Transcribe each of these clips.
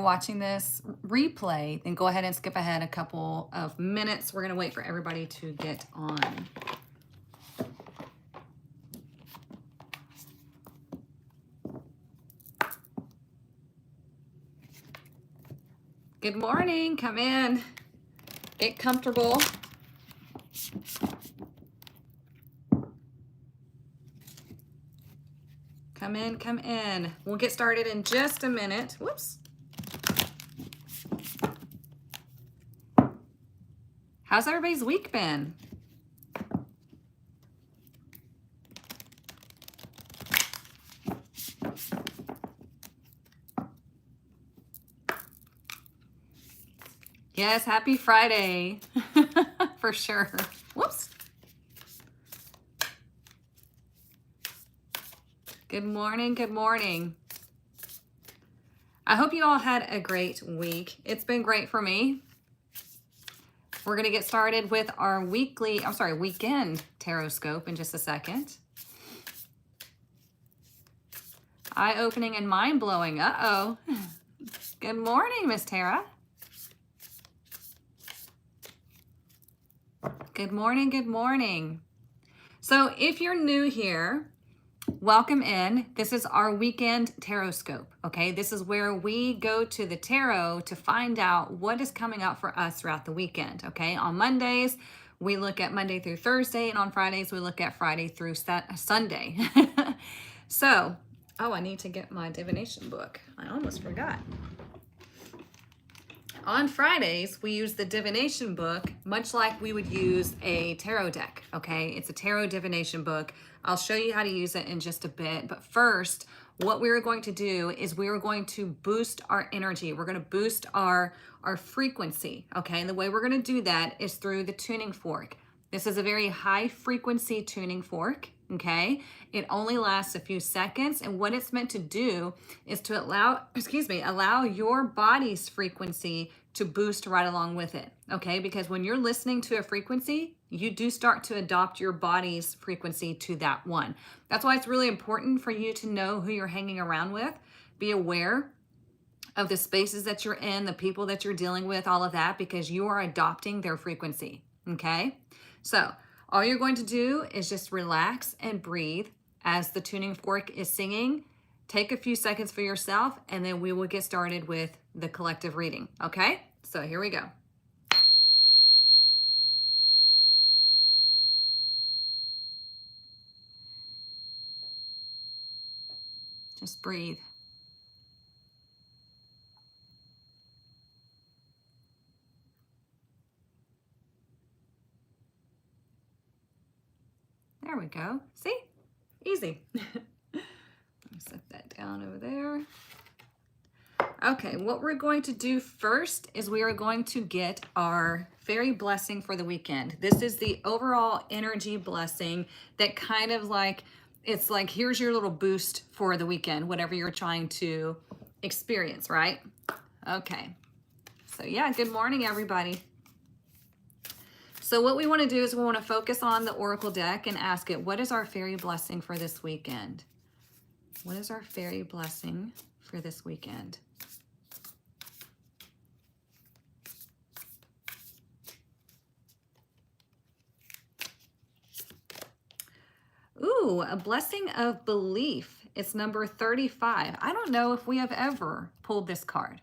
watching this replay, then go ahead and skip ahead a couple of minutes. We're going to wait for everybody to get on. Good morning. Come in. Get comfortable. Come in, come in. We'll get started in just a minute. Whoops. How's everybody's week been? Yes, happy Friday. For sure. Whoops. Good morning, good morning. I hope you all had a great week. It's been great for me. We're going to get started with our weekend Tarotscope in just a second. Eye-opening and mind-blowing. Uh-oh. Good morning, Miss Tara. Good morning, good morning. So if you're new here, welcome in. This is our weekend Tarotscope, okay? This is where we go to the tarot to find out what is coming up for us throughout the weekend, okay? On Mondays, we look at Monday through Thursday, and on Fridays, we look at Friday through Sunday. So, I need to get my divination book. I almost forgot. On Fridays, we use the divination book, much like we would use a tarot deck, okay? It's a tarot divination book. I'll show you how to use it in just a bit. But first, what we're going to do is we're going to boost our energy. We're going to boost our frequency, okay? And the way we're going to do that is through the tuning fork. This is a very high frequency tuning fork, okay? It only lasts a few seconds, and what it's meant to do is to allow your body's frequency to boost right along with it, okay? Because when you're listening to a frequency, you do start to adopt your body's frequency to that one. That's why it's really important for you to know who you're hanging around with. Be aware of the spaces that you're in, the people that you're dealing with, all of that, because you are adopting their frequency, okay? So all you're going to do is just relax and breathe as the tuning fork is singing. Take a few seconds for yourself, and then we will get started with the collective reading, okay? So here we go. Just breathe. There we go. See? Easy. Let me set that down over there. Okay, what we're going to do first is we are going to get our fairy blessing for the weekend. This is the overall energy blessing that kind of like, it's like, here's your little boost for the weekend, whatever you're trying to experience, right? Okay. So yeah, good morning, everybody. So what we want to do is we want to focus on the oracle deck and ask it, what is our fairy blessing for this weekend? What is our fairy blessing for this weekend? Ooh, a blessing of belief. It's number 35. I don't know if we have ever pulled this card.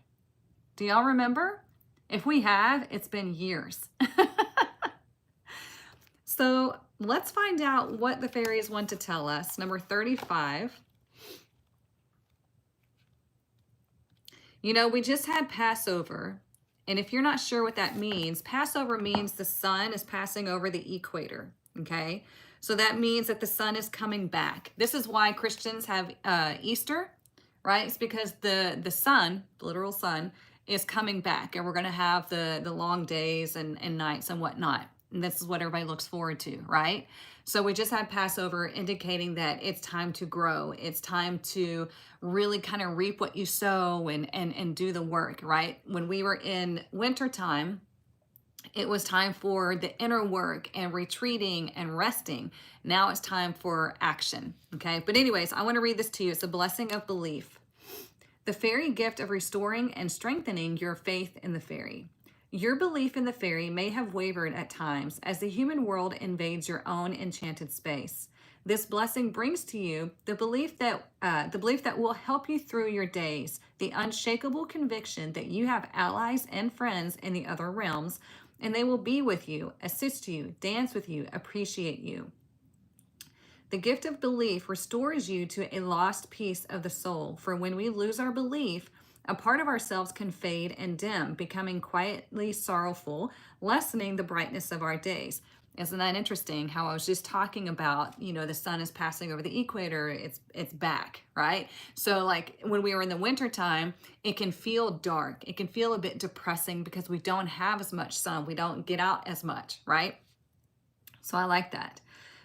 Do y'all remember? If we have, it's been years. So let's find out what the fairies want to tell us. Number 35. You know, we just had Passover. And if you're not sure what that means, Passover means the sun is passing over the equator, okay? So that means that the sun is coming back. This is why Christians have Easter, right? It's because the sun, the literal sun, is coming back. And we're going to have the long days and nights and whatnot. And this is what everybody looks forward to, right? So we just had Passover indicating that it's time to grow. It's time to really kind of reap what you sow and do the work, right? When we were in wintertime, it was time for the inner work and retreating and resting. Now it's time for action, okay? But anyways, I want to read this to you. It's a blessing of belief. The fairy gift of restoring and strengthening your faith in the fairy. Your belief in the fairy may have wavered at times as the human world invades your own enchanted space. This blessing brings to you the belief that will help you through your days, the unshakable conviction that you have allies and friends in the other realms, and they will be with you, assist you, dance with you, appreciate you. The gift of belief restores you to a lost piece of the soul, for when we lose our belief, a part of ourselves can fade and dim, becoming quietly sorrowful, lessening the brightness of our days. Isn't that interesting how I was just talking about, the sun is passing over the equator, it's back, right? So like when we were in the winter time, it can feel dark. It can feel a bit depressing because we don't have as much sun. We don't get out as much, right? So I like that.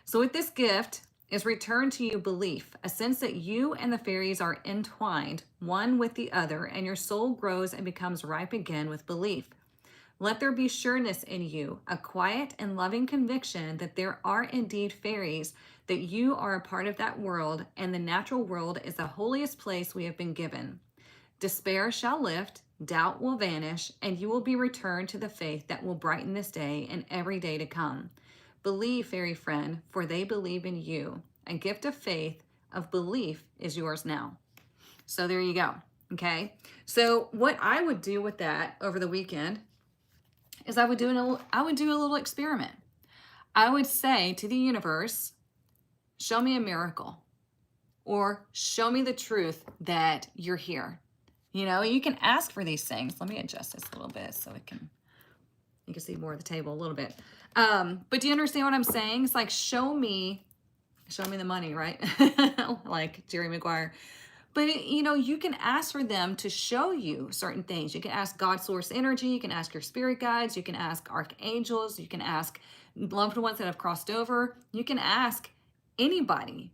So with this gift is return to you belief, a sense that you and the fairies are entwined, one with the other, and your soul grows and becomes ripe again with belief. Let there be sureness in you, a quiet and loving conviction that there are indeed fairies, that you are a part of that world, and the natural world is the holiest place we have been given. Despair shall lift, doubt will vanish, and you will be returned to the faith that will brighten this day and every day to come. Believe, fairy friend, for they believe in you. A gift of faith, of belief is yours now. So there you go, okay? So what I would do with that over the weekend is I would do a little experiment. I would say to the universe, show me a miracle, or show me the truth that you're here. You can ask for these things. Let me adjust this a little bit so you can see more of the table a little bit. But do you understand what I'm saying? It's like, show me the money, right? Like Jerry Maguire. But, you can ask for them to show you certain things. You can ask God source energy. You can ask your spirit guides. You can ask archangels. You can ask loved ones that have crossed over. You can ask anybody.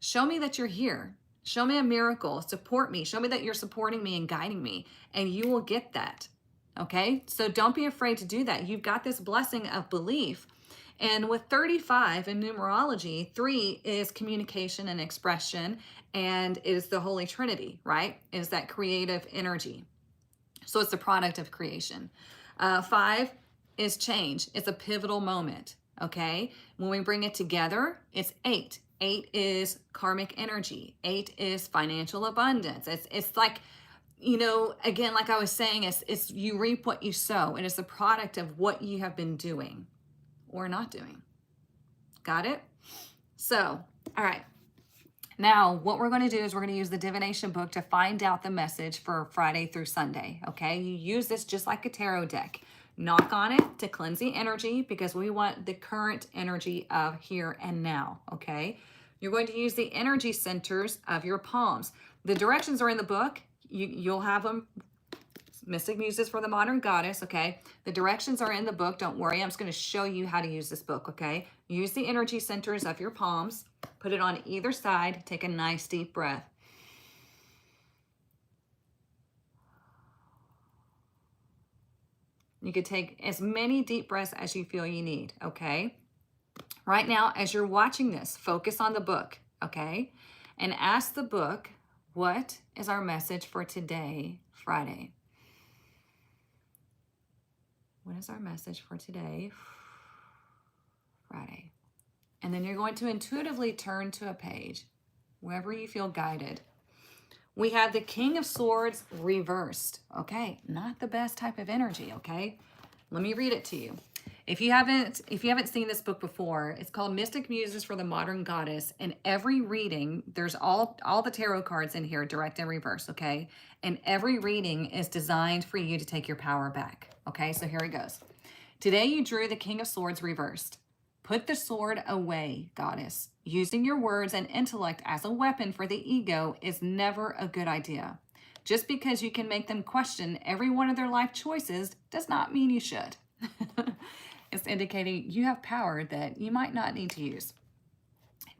Show me that you're here. Show me a miracle. Support me. Show me that you're supporting me and guiding me. And you will get that. Okay? So don't be afraid to do that. You've got this blessing of belief. And with 35 in numerology, 3 is communication and expression, and it is the Holy Trinity, right? It is that creative energy. So it's the product of creation. 5 is change. It's a pivotal moment, okay? When we bring it together, it's 8. 8 is karmic energy. 8 is financial abundance. It's like, again, like I was saying, it's you reap what you sow. It is the product of what you have been doing or not doing. Got it? So, all right. Now, what we're going to do is we're going to use the divination book to find out the message for Friday through Sunday, okay? You use this just like a tarot deck. Knock on it to cleanse the energy because we want the current energy of here and now, okay? You're going to use the energy centers of your palms. The directions are in the book. You'll have them. Mystic Muses for the Modern Goddess, okay? The directions are in the book. Don't worry. I'm just going to show you how to use this book, okay? Use the energy centers of your palms. Put it on either side. Take a nice deep breath. You could take as many deep breaths as you feel you need, okay? Right now, as you're watching this, focus on the book, okay? And ask the book, what is our message for today, Friday? What is our message for today, Friday? And then you're going to intuitively turn to a page, wherever you feel guided. We have the King of Swords reversed. Okay, not the best type of energy, okay? Let me read it to you. If you haven't seen this book before, it's called Mystic Muses for the Modern Goddess. And every reading, there's all the tarot cards in here, direct and reverse, okay? And every reading is designed for you to take your power back. Okay, so here it goes. Today you drew the King of Swords reversed. Put the sword away, goddess. Using your words and intellect as a weapon for the ego is never a good idea. Just because you can make them question every one of their life choices does not mean you should. It's indicating you have power that you might not need to use.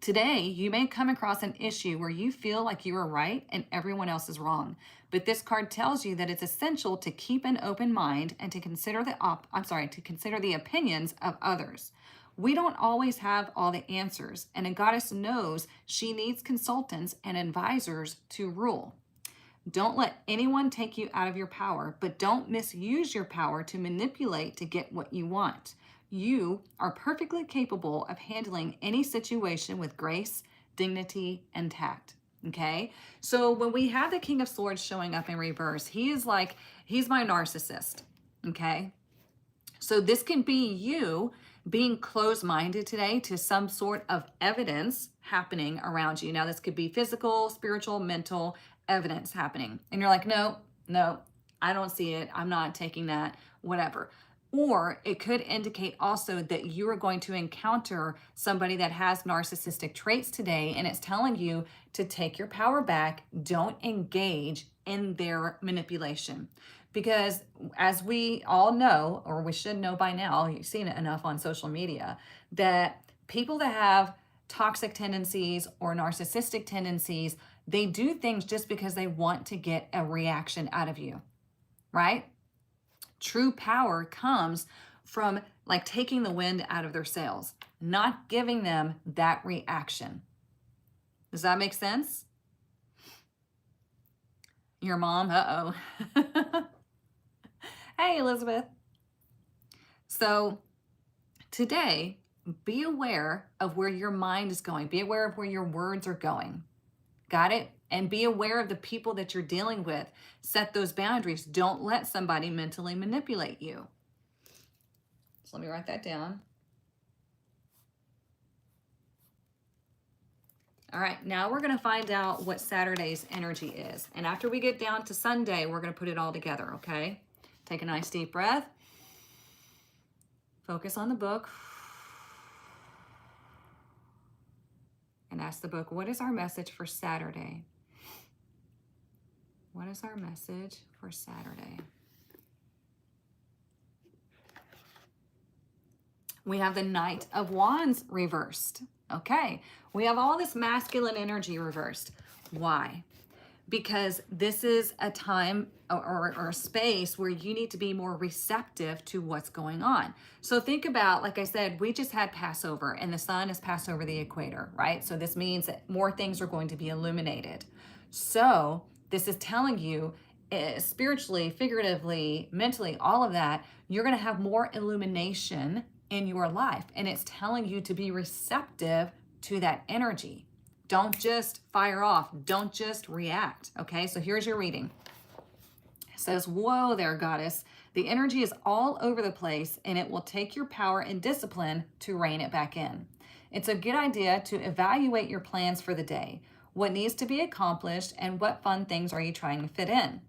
Today, you may come across an issue where you feel like you are right and everyone else is wrong. But this card tells you that it's essential to keep an open mind and to consider the opinions of others. We don't always have all the answers, and a goddess knows she needs consultants and advisors to rule. Don't let anyone take you out of your power, but don't misuse your power to manipulate to get what you want. You are perfectly capable of handling any situation with grace, dignity, and tact. Okay? So when we have the King of Swords showing up in reverse, he's my narcissist. Okay? So this can be you being closed-minded today to some sort of evidence happening around you. Now, this could be physical, spiritual, mental evidence happening. And you're like, no, I don't see it. I'm not taking that, whatever. Or it could indicate also that you are going to encounter somebody that has narcissistic traits today, and it's telling you to take your power back. Don't engage in their manipulation. Because as we all know, or we should know by now, you've seen it enough on social media, that people that have toxic tendencies or narcissistic tendencies, they do things just because they want to get a reaction out of you, right? True power comes from like taking the wind out of their sails, not giving them that reaction. Does that make sense? Your mom, uh-oh. Hey, Elizabeth. So today, be aware of where your mind is going. Be aware of where your words are going. Got it? And be aware of the people that you're dealing with. Set those boundaries. Don't let somebody mentally manipulate you. So let me write that down. All right, now we're going to find out what Saturday's energy is. And after we get down to Sunday, we're going to put it all together, okay? Take a nice deep breath. Focus on the book. And ask the book, what is our message for Saturday? What is our message for Saturday? We have the Knight of Wands reversed. Okay, we have all this masculine energy reversed. Why? Because this is a time or a space where you need to be more receptive to what's going on. So think about, like I said, we just had Passover and the sun has passed over the equator, right? So this means that more things are going to be illuminated. So this is telling you spiritually, figuratively, mentally, all of that, you're going to have more illumination in your life. And it's telling you to be receptive to that energy. Don't just fire off. Don't just react. Okay, so here's your reading. It says, whoa there, goddess. The energy is all over the place and it will take your power and discipline to rein it back in. It's a good idea to evaluate your plans for the day. What needs to be accomplished and what fun things are you trying to fit in?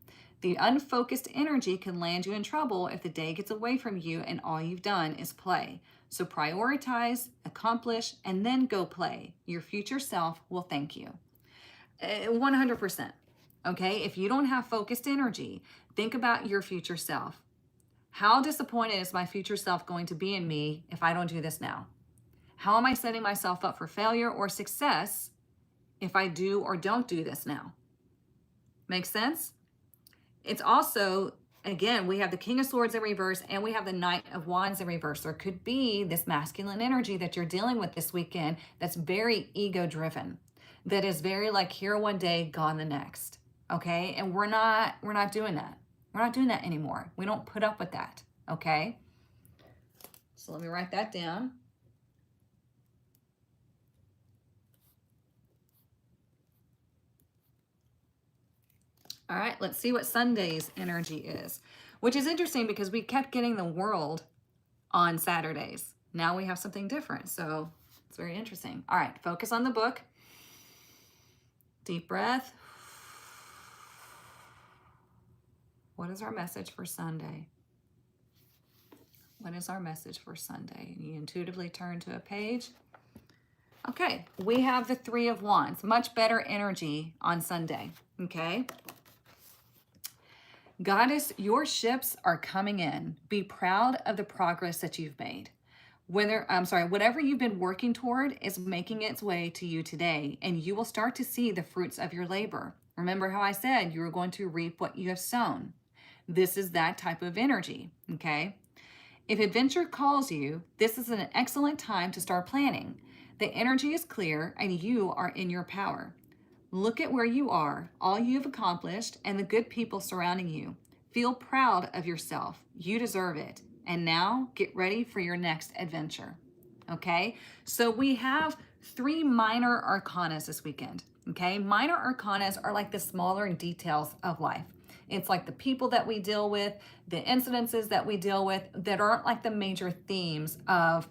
The unfocused energy can land you in trouble if the day gets away from you and all you've done is play. So prioritize, accomplish, and then go play. Your future self will thank you. 100%. Okay, if you don't have focused energy, think about your future self. How disappointed is my future self going to be in me if I don't do this now? How am I setting myself up for failure or success if I do or don't do this now? Make sense? It's also, again, we have the King of Swords in reverse and we have the Knight of Wands in reverse. There could be this masculine energy that you're dealing with this weekend that's very ego-driven, that is very like here one day, gone the next. Okay? And we're not doing that. We're not doing that anymore. We don't put up with that. Okay? So let me write that down. All right, let's see what Sunday's energy is, which is interesting because we kept getting the World on Saturdays. Now we have something different, so it's very interesting. All right, focus on the book. Deep breath. What is our message for Sunday? What is our message for Sunday? You intuitively turn to a page. Okay, we have the Three of Wands. Much better energy on Sunday, okay? Goddess, your ships are coming in. Be proud of the progress that you've made. Whatever you've been working toward is making its way to you today, and you will start to see the fruits of your labor. Remember how I said you were going to reap what you have sown. This is that type of energy, okay? If adventure calls you, this is an excellent time to start planning. The energy is clear and you are in your power. Look at where you are, all you've accomplished, and the good people surrounding you. Feel proud of yourself. You deserve it. And now get ready for your next adventure. Okay, so we have 3 minor arcanas this weekend. Okay, minor arcanas are like the smaller details of life. It's like the people that we deal with, the incidences that we deal with that aren't like the major themes of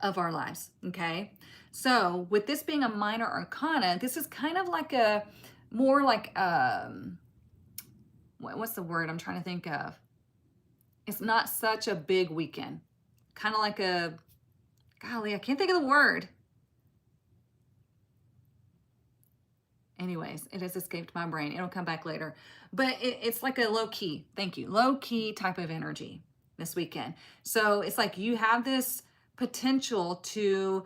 our lives. Okay, so with this being a minor arcana, this is kind of like a more like what's the word I'm trying to think of? It's not such a big weekend. Kind of like a, golly, I can't think of the word. Anyways, it has escaped my brain. It'll come back later. But it's like a low key, thank you, low key type of energy this weekend. So it's like you have this potential to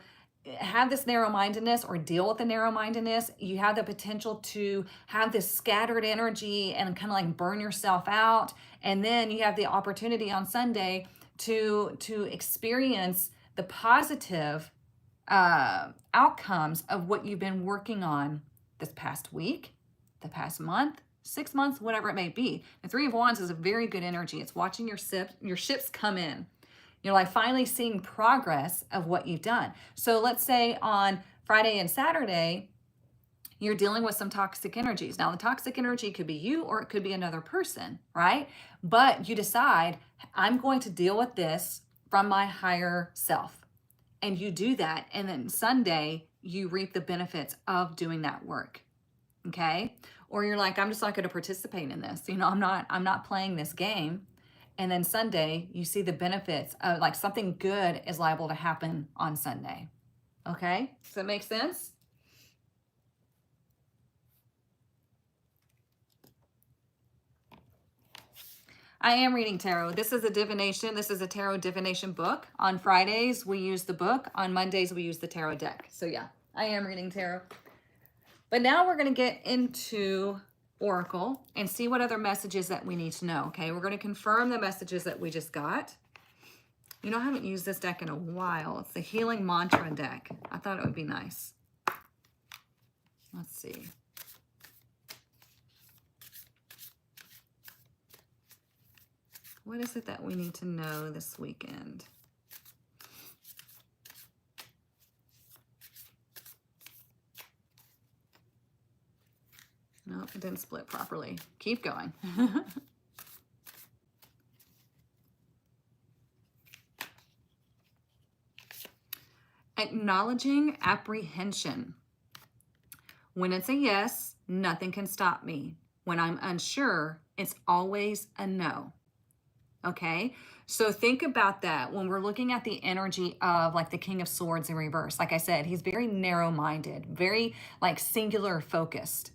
have this narrow-mindedness or deal with the narrow-mindedness. You have the potential to have this scattered energy and kind of like burn yourself out. And then you have the opportunity on Sunday to experience the positive outcomes of what you've been working on this past week, the past month, 6 months, whatever it may be. The Three of Wands is a very good energy. It's watching your ships come in. You're like finally seeing progress of what you've done. So let's say on Friday and Saturday, you're dealing with some toxic energies. Now, the toxic energy could be you or it could be another person, right? But you decide, I'm going to deal with this from my higher self. And you do that. And then Sunday, you reap the benefits of doing that work. Okay? Or you're like, I'm just not going to participate in this. I'm not playing this game. And then Sunday, you see the benefits of like something good is liable to happen on Sunday. Okay? Does that make sense? I am reading tarot. This is a divination. This is a tarot divination book. On Fridays, we use the book. On Mondays, we use the tarot deck. So yeah, I am reading tarot. But now we're going to get into Oracle and see what other messages that we need to know. Okay, we're going to confirm the messages that we just got. I haven't used this deck in a while. It's the Healing Mantra deck. I thought it would be nice. Let's see. What is it that we need to know this weekend? No, it didn't split properly. Keep going. Acknowledging apprehension. When it's a yes, nothing can stop me. When I'm unsure, it's always a no. Okay, so think about that when we're looking at the energy of like the King of Swords in reverse. Like I said, he's very narrow-minded, very like singular focused.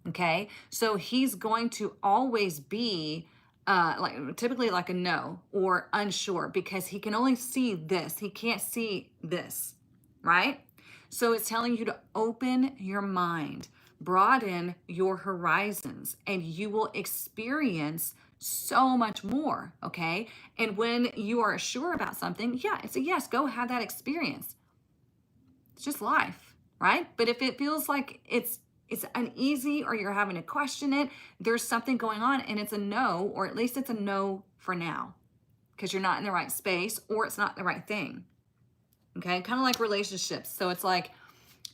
Okay, so he's going to always be like typically like a no or unsure because he can only see this. He can't see this, right? So it's telling you to open your mind, broaden your horizons, and you will experience so much more, okay? And when you are sure about something, yeah, it's a yes, go have that experience. It's just life, right? But if it feels like it's uneasy or you're having to question it, there's something going on and it's a no, or at least it's a no for now because you're not in the right space or it's not the right thing, okay? Kind of like relationships. So it's like,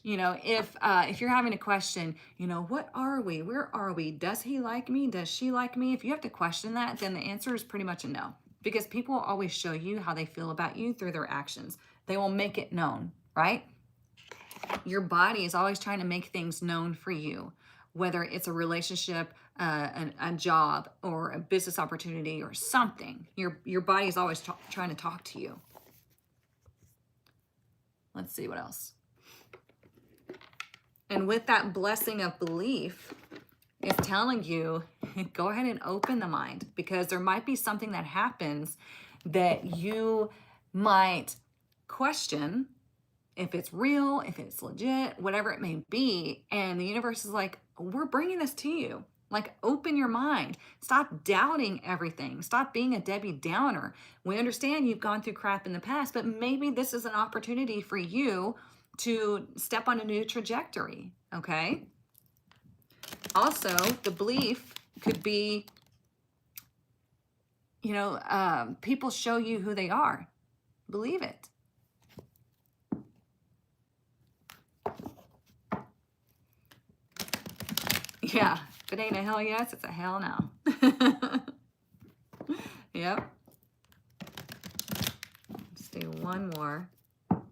if you're having a question, what are we? Where are we? Does he like me? Does she like me? If you have to question that, then the answer is pretty much a no, because people will always show you how they feel about you through their actions. They will make it known, right? Your body is always trying to make things known for you, whether it's a relationship, a job, or a business opportunity or something. Your body is always trying to talk to you. Let's see what else. And with that blessing of belief, it's telling you, go ahead and open the mind, because there might be something that happens that you might question if it's real, if it's legit, whatever it may be. And the universe is like, we're bringing this to you. Like, open your mind. Stop doubting everything. Stop being a Debbie Downer. We understand you've gone through crap in the past, but maybe this is an opportunity for you to step on a new trajectory, okay? Also, the belief could be, you know, people show you who they are. Believe it. Yeah, if it ain't a hell yes, it's a hell no. Yep. Let's do one more. Let's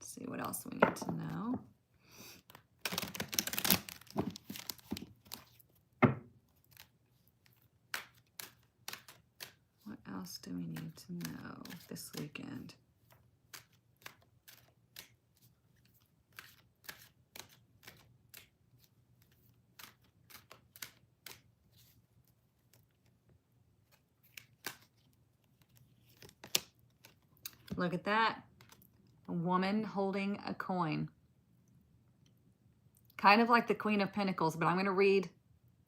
see what else we need to know. What else do we need to know this weekend? Look at that. A woman holding a coin. Kind of like the Queen of Pentacles, but I'm going to read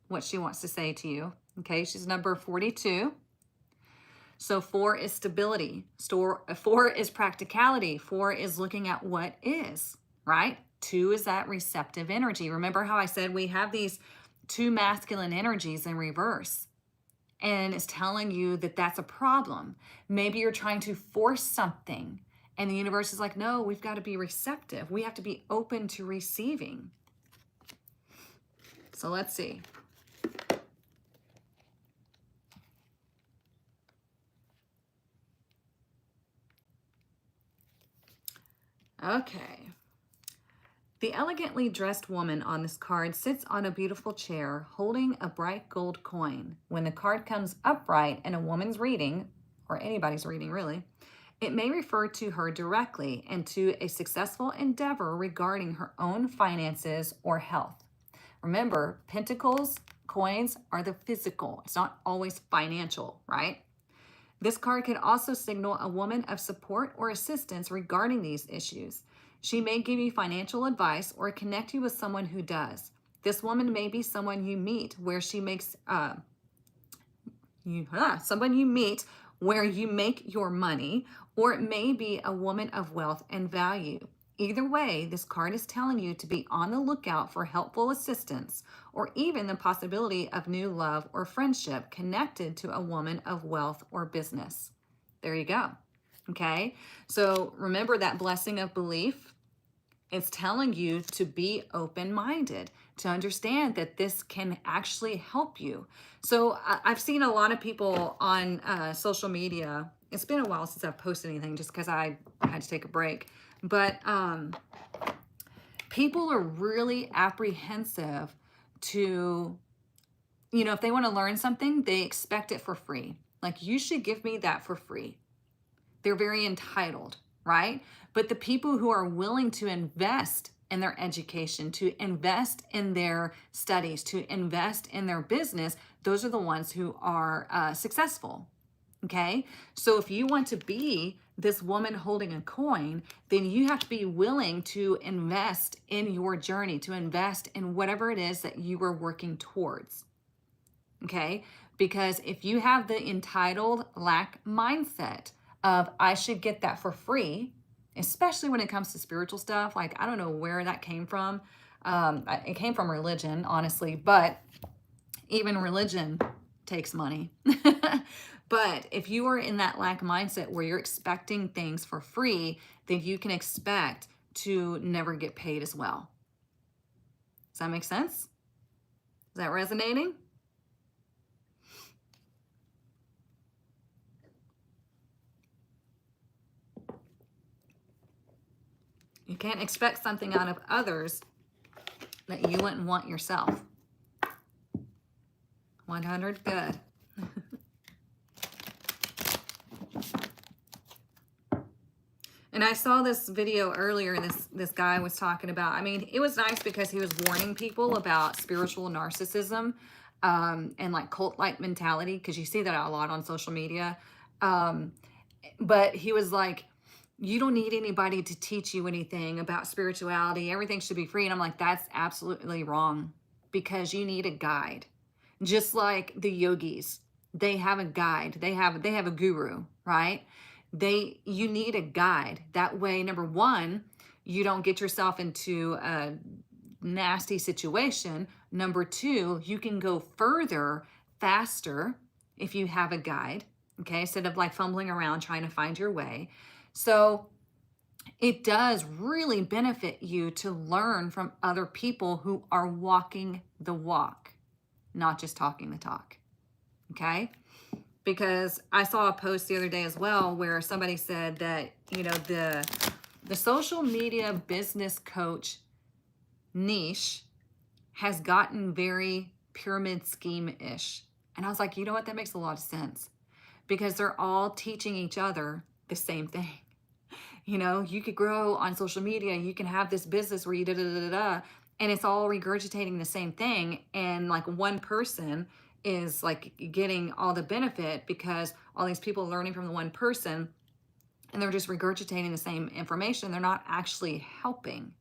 what she wants to say to you. Okay, she's number 42. So 4 is stability. 4 is practicality. 4 is looking at what is, right? 2 is that receptive energy. Remember how I said we have these 2 masculine energies in reverse. And it's telling you that that's a problem. Maybe you're trying to force something and the universe is like, no, we've got to be receptive. We have to be open to receiving. So let's see. Okay. The elegantly dressed woman on this card sits on a beautiful chair holding a bright gold coin. When the card comes upright in a woman's reading, or anybody's reading really, it may refer to her directly and to a successful endeavor regarding her own finances or health. Remember, pentacles, coins are the physical. It's not always financial, right? This card can also signal a woman of support or assistance regarding these issues. She may give you financial advice or connect you with someone who does. This woman may be someone you meet where she makes someone you meet where you make your money, or it may be a woman of wealth and value. Either way, this card is telling you to be on the lookout for helpful assistance or even the possibility of new love or friendship connected to a woman of wealth or business. There you go. Okay, so remember that blessing of belief. It's telling you to be open-minded, to understand that this can actually help you. So I've seen a lot of people on social media. It's been a while since I've posted anything just because I had to take a break. But people are really apprehensive to, you know, if they want to learn something, they expect it for free. Like, you should give me that for free. They're very entitled, right? But the people who are willing to invest in their education, to invest in their studies, to invest in their business, those are the ones who are successful, okay? So if you want to be this woman holding a coin, then you have to be willing to invest in your journey, to invest in whatever it is that you are working towards, okay? Because if you have the entitled lack mindset of, I should get that for free, especially when it comes to spiritual stuff, like, I don't know where that came from. It came from religion, honestly, but even religion takes money. But if you are in that lack mindset where you're expecting things for free, then you can expect to never get paid as well. Does that make sense? Is that resonating? You can't expect something out of others that you wouldn't want yourself. 100, good. And I saw this video earlier, this guy was talking about, I mean, it was nice because he was warning people about spiritual narcissism and like cult-like mentality, because you see that a lot on social media. But he was like, you don't need anybody to teach you anything about spirituality. Everything should be free. And I'm like, that's absolutely wrong, because you need a guide. Just like the yogis, they have a guide. They have a guru, right? You need a guide. That way, number one, you don't get yourself into a nasty situation, Number two, you can go further faster if you have a guide, okay, instead of like fumbling around trying to find your way. So it does really benefit you to learn from other people who are walking the walk, not just talking the talk, okay? Because I saw a post the other day as well where somebody said that, you know, the social media business coach niche has gotten very pyramid scheme-ish. And I was like, you know what? That makes a lot of sense because they're all teaching each other the same thing. You know, you could grow on social media, you can have this business where you da-da-da-da-da, and it's all regurgitating the same thing. And like one person is like getting all the benefit because all these people are learning from the one person and they're just regurgitating the same information. They're not actually helping.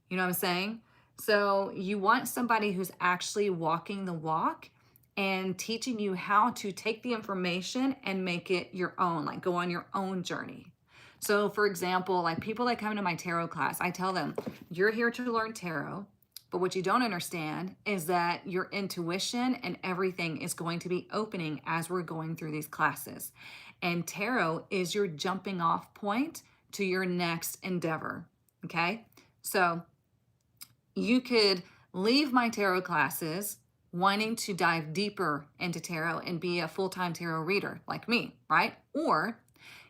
You know what I'm saying? So you want somebody who's actually walking the walk and teaching you how to take the information and make it your own, like go on your own journey. So for example, like people that come to my tarot class, I tell them, you're here to learn tarot, but what you don't understand is that your intuition and everything is going to be opening as we're going through these classes. And tarot is your jumping off point to your next endeavor, okay? So you could leave my tarot classes wanting to dive deeper into tarot and be a full-time tarot reader like me, right? Or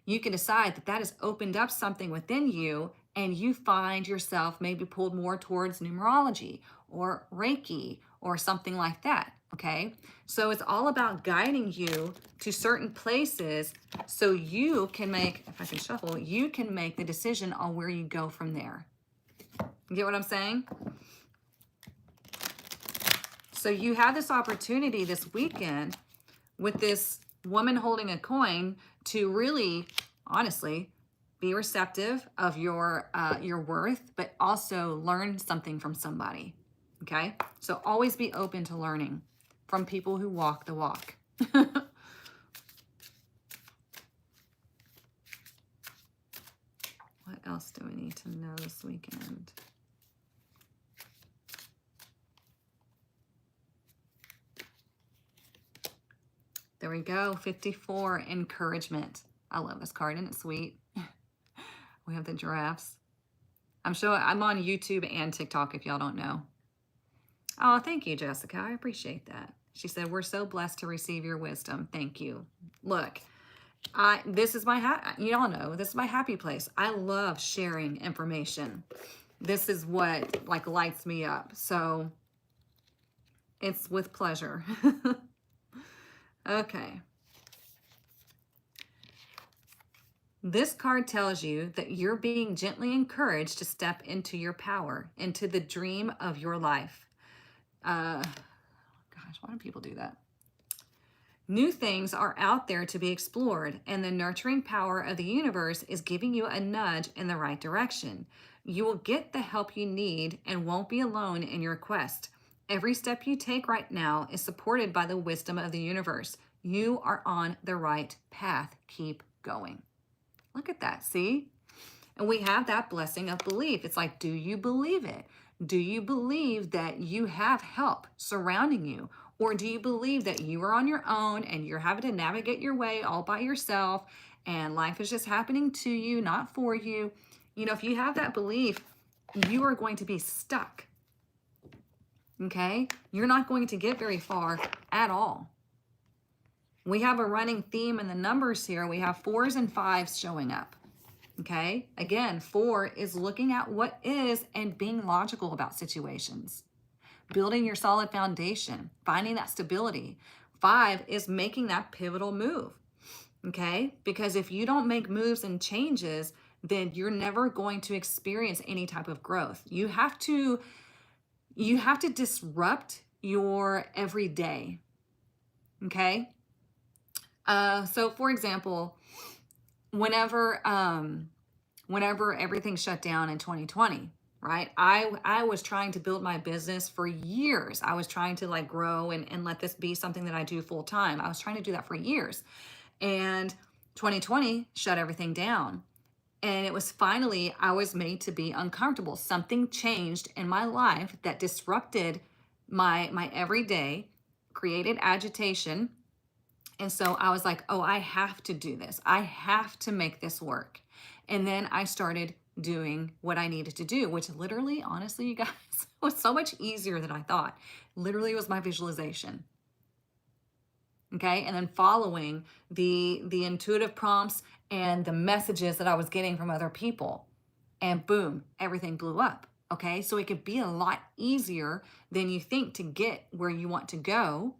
you can decide that that has opened up something within you and you find yourself maybe pulled more towards numerology or Reiki or something like that, okay? So it's all about guiding you to certain places so you can make, if I can shuffle, you can make the decision on where you go from there. You get what I'm saying? So you have this opportunity this weekend with this woman holding a coin to really, honestly, be receptive of your worth, but also learn something from somebody, okay? So always be open to learning from people who walk the walk. What else do we need to know this weekend? There we go, 54, encouragement. I love this card, isn't it sweet? We have the giraffes. I'm on YouTube and TikTok if y'all don't know. Oh, thank you, Jessica. I appreciate that. She said, we're so blessed to receive your wisdom. Thank you. Look, this is my, y'all know, this is my happy place. I love sharing information. This is what like lights me up. So it's with pleasure. Okay. This card tells you that you're being gently encouraged to step into your power, into the dream of your life. Gosh, why do people do that? New things are out there to be explored, and the nurturing power of the universe is giving you a nudge in the right direction. You will get the help you need and won't be alone in your quest. Every step you take right now is supported by the wisdom of the universe. You are on the right path. Keep going. Look at that, see? And we have that blessing of belief. It's like, do you believe it? Do you believe that you have help surrounding you? Or do you believe that you are on your own and you're having to navigate your way all by yourself and life is just happening to you, not for you? You know, if you have that belief, you are going to be stuck. Okay? You're not going to get very far at all. We have a running theme in the numbers here. We have 4s and 5s showing up. Okay? Again, 4 is looking at what is and being logical about situations. Building your solid foundation, finding that stability. 5 is making that pivotal move. Okay? Because if you don't make moves and changes, then you're never going to experience any type of growth. You have to disrupt your everyday. Okay? So for example, whenever everything shut down in 2020, right? I was trying to build my business for years. I was trying to like grow and let this be something that I do full time. I was trying to do that for years. And 2020 shut everything down. And it was finally, I was made to be uncomfortable. Something changed in my life that disrupted my everyday, created agitation. And so I was like, oh, I have to do this. I have to make this work. And then I started doing what I needed to do, which literally, honestly, you guys, was so much easier than I thought. Literally was my visualization. Okay, and then following the intuitive prompts and the messages that I was getting from other people. And boom, everything blew up. Okay, so it could be a lot easier than you think to get where you want to go.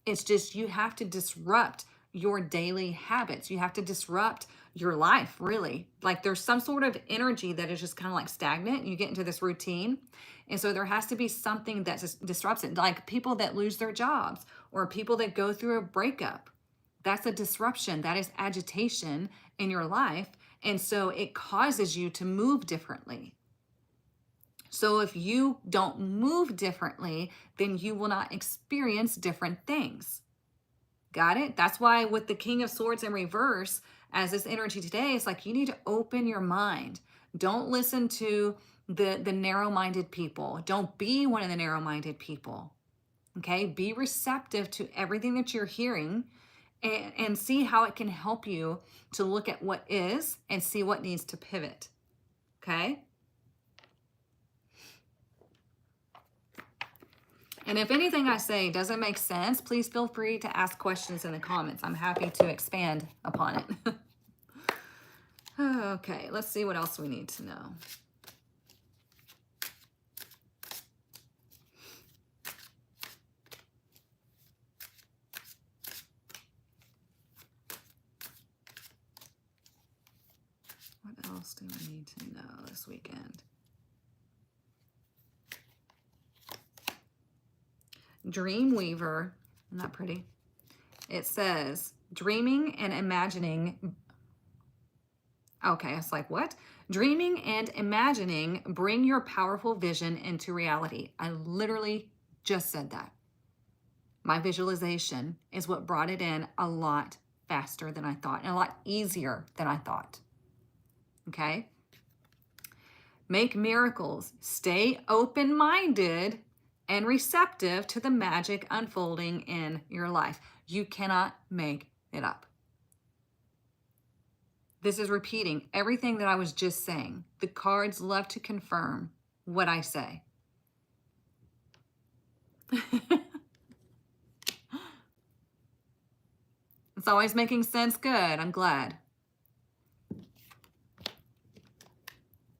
It's just you have to disrupt your daily habits. You have to disrupt your life, really. Like there's some sort of energy that is just kind of like stagnant. You get into this routine. And so there has to be something that just disrupts it. Like people that lose their jobs or people that go through a breakup. That's a disruption. That is agitation in your life. And so it causes you to move differently. So if you don't move differently, then you will not experience different things. Got it? That's why with the King of Swords in reverse, as this energy today, it's like you need to open your mind. Don't listen to the narrow-minded people. Don't be one of the narrow-minded people. Okay? Be receptive to everything that you're hearing and see how it can help you to look at what is and see what needs to pivot. Okay? And if anything I say doesn't make sense, please feel free to ask questions in the comments. I'm happy to expand upon it. Okay, let's see what else we need to know. What else do I need to know this weekend? Dreamweaver, isn't that pretty? It says, dreaming and imagining. Okay, it's like, what? Dreaming and imagining bring your powerful vision into reality. I literally just said that. My visualization is what brought it in a lot faster than I thought and a lot easier than I thought. Okay? Make miracles. Stay open-minded and receptive to the magic unfolding in your life. You cannot make it up. This is repeating everything that I was just saying. The cards love to confirm what I say. It's always making sense. Good. I'm glad.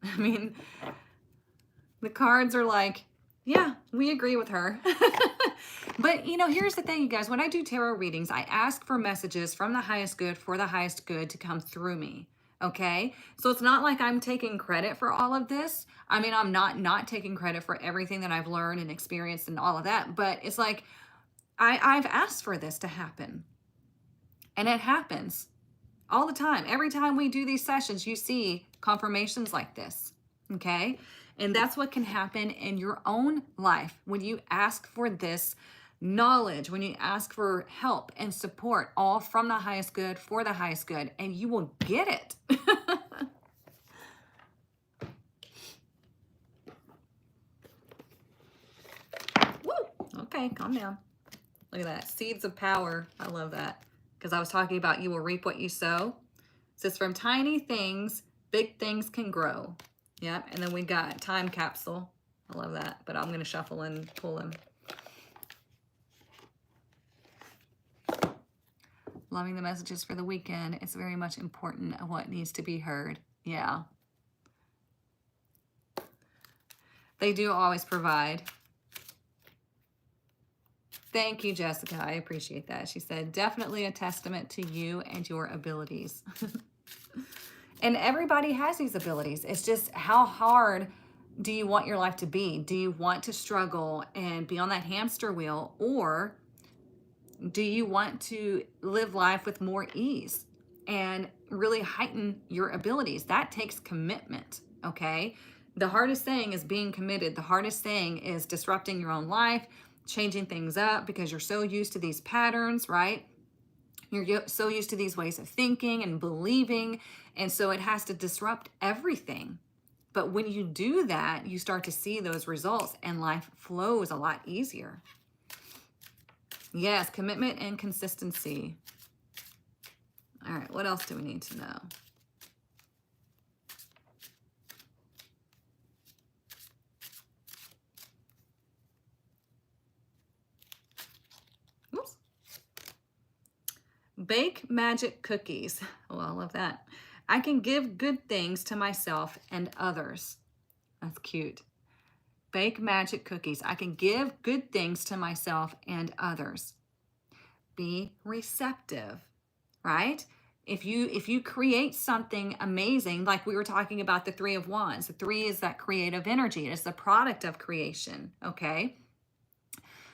I mean, the cards are like, yeah, we agree with her. But, you know, here's the thing, you guys. When I do tarot readings, I ask for messages from the highest good for the highest good to come through me. Okay? So it's not like I'm taking credit for all of this. I mean, I'm not taking credit for everything that I've learned and experienced and all of that. But it's like I've asked for this to happen. And it happens all the time. Every time we do these sessions, you see confirmations like this. Okay? And that's what can happen in your own life when you ask for this knowledge, when you ask for help and support, all from the highest good for the highest good, and you will get it. Woo! Okay, calm down. Look at that. Seeds of power. I love that. Because I was talking about you will reap what you sow. It says from tiny things, big things can grow. Yep, and then we got time capsule. I love that, but I'm going to shuffle and pull them. Loving the messages for the weekend. It's very much important of what needs to be heard. Yeah. They do always provide. Thank you, Jessica. I appreciate that. She said, definitely a testament to you and your abilities. And everybody has these abilities. It's just how hard do you want your life to be? Do you want to struggle and be on that hamster wheel? Or do you want to live life with more ease and really heighten your abilities? That takes commitment, okay? The hardest thing is being committed. The hardest thing is disrupting your own life, changing things up because you're so used to these patterns, right? You're so used to these ways of thinking and believing. And so it has to disrupt everything. But when you do that, you start to see those results and life flows a lot easier. Yes, commitment and consistency. All right, what else do we need to know? Oops. Bake magic cookies. Oh, I love that. I can give good things to myself and others. That's cute. Bake magic cookies. I can give good things to myself and others. Be receptive, right? If you create something amazing, like we were talking about the Three of Wands, the three is that creative energy. It is the product of creation, okay?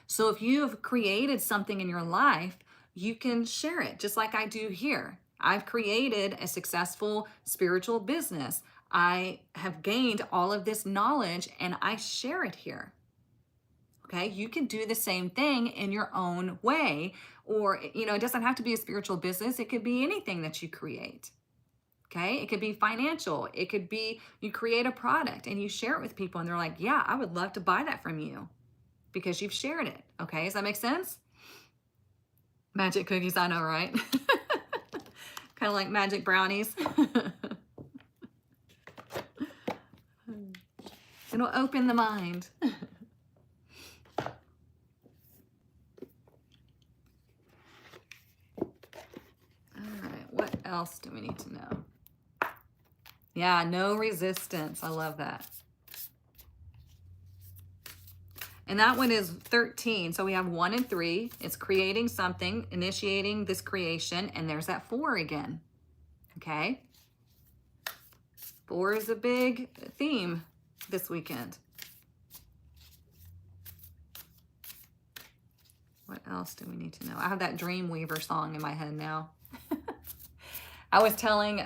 So if you have created something in your life, you can share it, just like I do here. I've created a successful spiritual business. I have gained all of this knowledge and I share it here. Okay, you can do the same thing in your own way, or it doesn't have to be a spiritual business. It could be anything that you create. Okay, it could be financial. It could be you create a product and you share it with people and they're like, yeah, I would love to buy that from you because you've shared it. Okay, does that make sense? Magic cookies, I know, right? Kind of like magic brownies. It'll open the mind. What else do we need to know? Yeah, no resistance. I love that. And that one is 13. So we have 1 and 3. It's creating something, initiating this creation. And there's that 4 again. Okay. 4 is a big theme this weekend. What else do we need to know? I have that Dreamweaver song in my head now. I was telling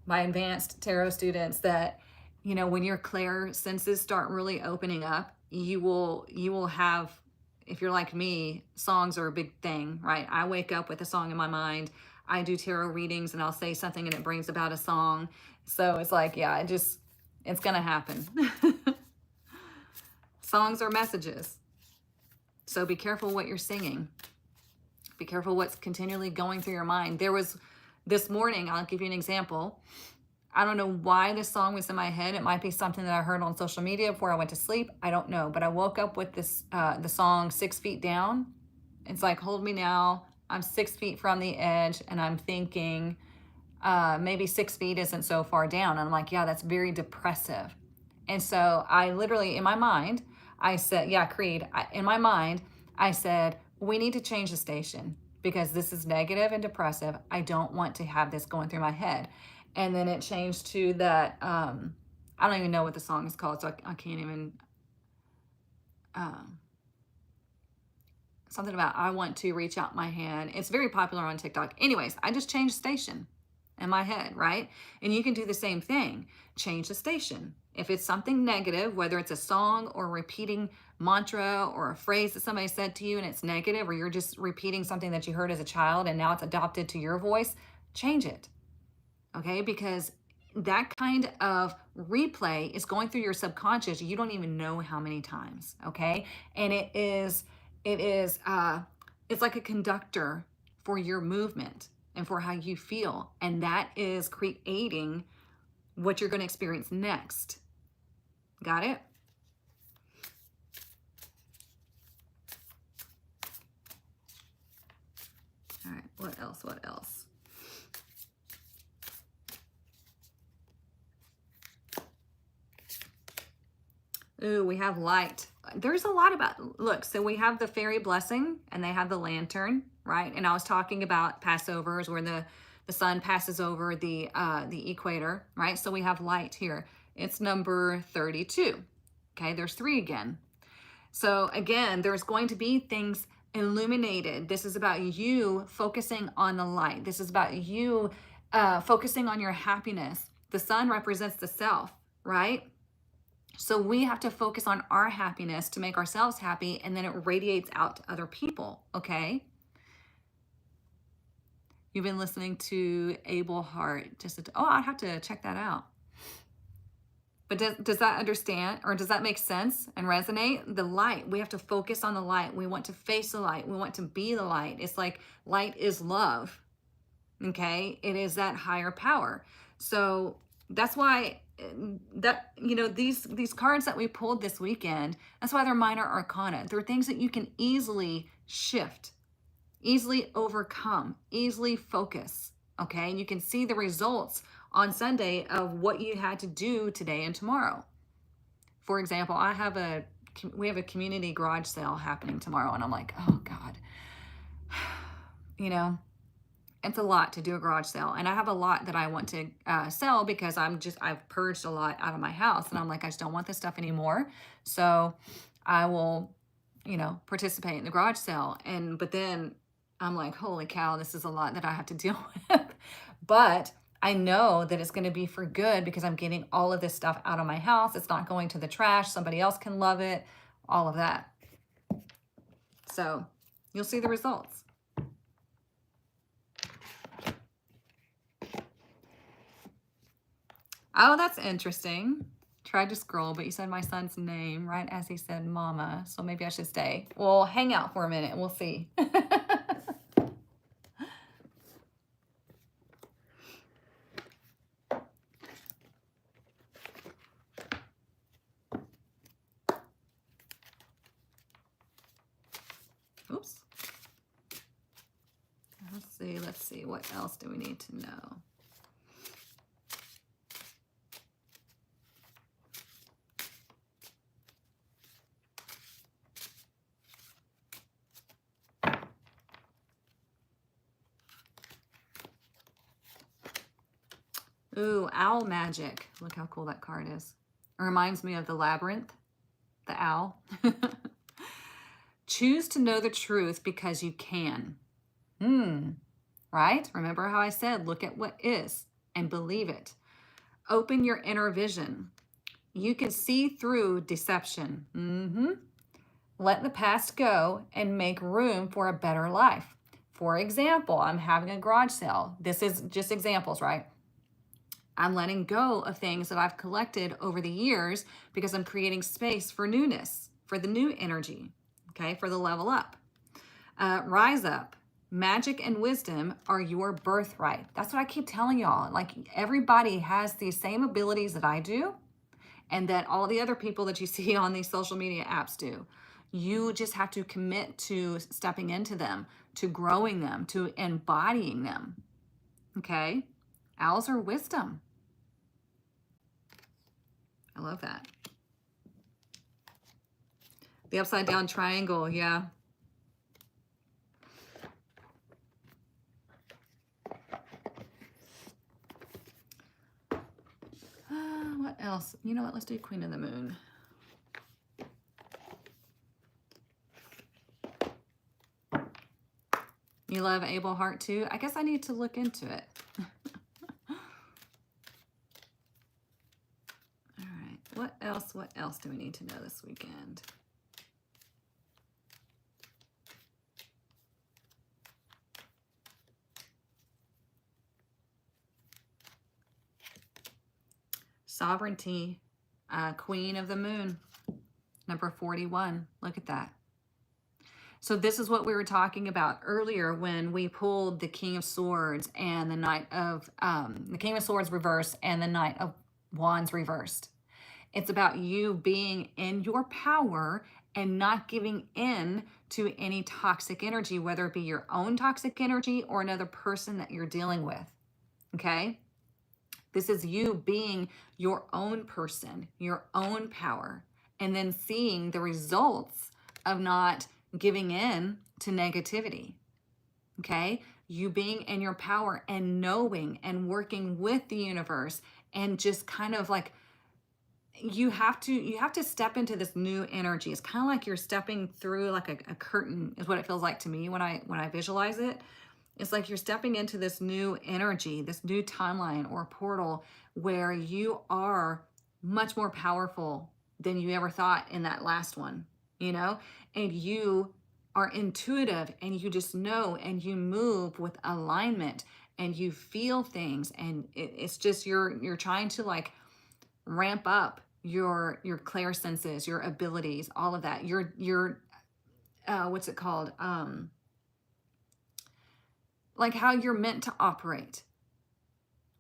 my advanced tarot students that, when your clair senses start really opening up, you will have, if you're like me, songs are a big thing, right? I wake up with a song in my mind. I do tarot readings and I'll say something and it brings about a song. So it's like, yeah, it's going to happen. Songs are messages. So be careful what you're singing. Be careful what's continually going through your mind. There was this morning, I'll give you an example. I don't know why this song was in my head. It might be something that I heard on social media before I went to sleep. I don't know. But I woke up with this the song 6 Feet Down. It's like, hold me now. I'm 6 feet from the edge. And I'm thinking maybe 6 feet isn't so far down. And I'm like, yeah, that's very depressive. And so I literally, in my mind, I said, yeah, Creed. In my mind, I said, we need to change the station because this is negative and depressive. I don't want to have this going through my head. And then it changed to that, I don't even know what the song is called, so I can't even, something about I want to reach out my hand. It's very popular on TikTok. Anyways, I just changed station in my head, right? And you can do the same thing. Change the station. If it's something negative, whether it's a song or repeating mantra or a phrase that somebody said to you and it's negative, or you're just repeating something that you heard as a child and now it's adopted to your voice, change it. Okay, because that kind of replay is going through your subconscious. You don't even know how many times. Okay, and it's like a conductor for your movement and for how you feel, and that is creating what you're going to experience next. Got it? All right, what else? What else? Ooh, we have light. There's a lot about, look, so we have the fairy blessing and they have the lantern, right? And I was talking about Passovers where the sun passes over the equator, right? So we have light here. It's number 32. Okay, there's 3 again. So again, there's going to be things illuminated. This is about you focusing on the light. This is about you focusing on your happiness. The sun represents the self, right? So we have to focus on our happiness to make ourselves happy, and then it radiates out to other people, okay? You've been listening to Abel Hart. I'd have to check that out. But does that understand, or does that make sense and resonate? The light, we have to focus on the light. We want to face the light. We want to be the light. It's like light is love. Okay, it is that higher power. So that's why that, you know, these cards that we pulled this weekend, that's why they're minor arcana. They're things that you can easily shift, easily overcome, easily focus. Okay, and you can see the results on Sunday of what you had to do today and tomorrow. For example, we have a community garage sale happening tomorrow, and I'm like, oh God, you know, it's a lot to do a garage sale, and I have a lot that I want to sell because I've purged a lot out of my house, and I'm like, I just don't want this stuff anymore. So I will, you know, participate in the garage sale. But then I'm like, holy cow, this is a lot that I have to deal with. But I know that it's going to be for good because I'm getting all of this stuff out of my house. It's not going to the trash. Somebody else can love it, all of that. So you'll see the results. Oh, that's interesting. Tried to scroll, but you said my son's name right as he said mama. So maybe I should stay. Well, hang out for a minute and we'll see. Oops. Let's see. What else do we need to know? Ooh, owl magic. Look how cool that card is. It reminds me of the labyrinth, the owl. Choose to know the truth because you can. Right? Remember how I said, look at what is and believe it. Open your inner vision. You can see through deception. Let the past go and make room for a better life. For example, I'm having a garage sale. This is just examples, right? I'm letting go of things that I've collected over the years because I'm creating space for newness, for the new energy, okay, for the level up. Rise up. Magic and wisdom are your birthright. That's what I keep telling y'all. Like, everybody has these same abilities that I do and that all the other people that you see on these social media apps do. You just have to commit to stepping into them, to growing them, to embodying them, okay? Owls are wisdom. I love that. The upside down triangle, yeah. What else? You know what? Let's do Queen of the Moon. You love Abel Hart too? I guess I need to look into it. All right. What else? What else do we need to know this weekend? Sovereignty, Queen of the Moon, number 41. Look at that. So this is what we were talking about earlier when we pulled the King of Swords and the Knight of, the King of Swords reversed and the Knight of Wands reversed. It's about you being in your power and not giving in to any toxic energy, whether it be your own toxic energy or another person that you're dealing with, okay? This is you being your own person, your own power, and then seeing the results of not giving in to negativity, okay? You being in your power and knowing and working with the universe and just kind of like, you have to step into this new energy. It's kind of like you're stepping through like a curtain is what it feels like to me when I visualize it. It's like you're stepping into this new energy, this new timeline or portal where you are much more powerful than you ever thought in that last one, you know? And you are intuitive and you just know and you move with alignment and you feel things and it's just you're trying to like ramp up your clairsenses, your abilities, all of that. Your what's it called? Like how you're meant to operate.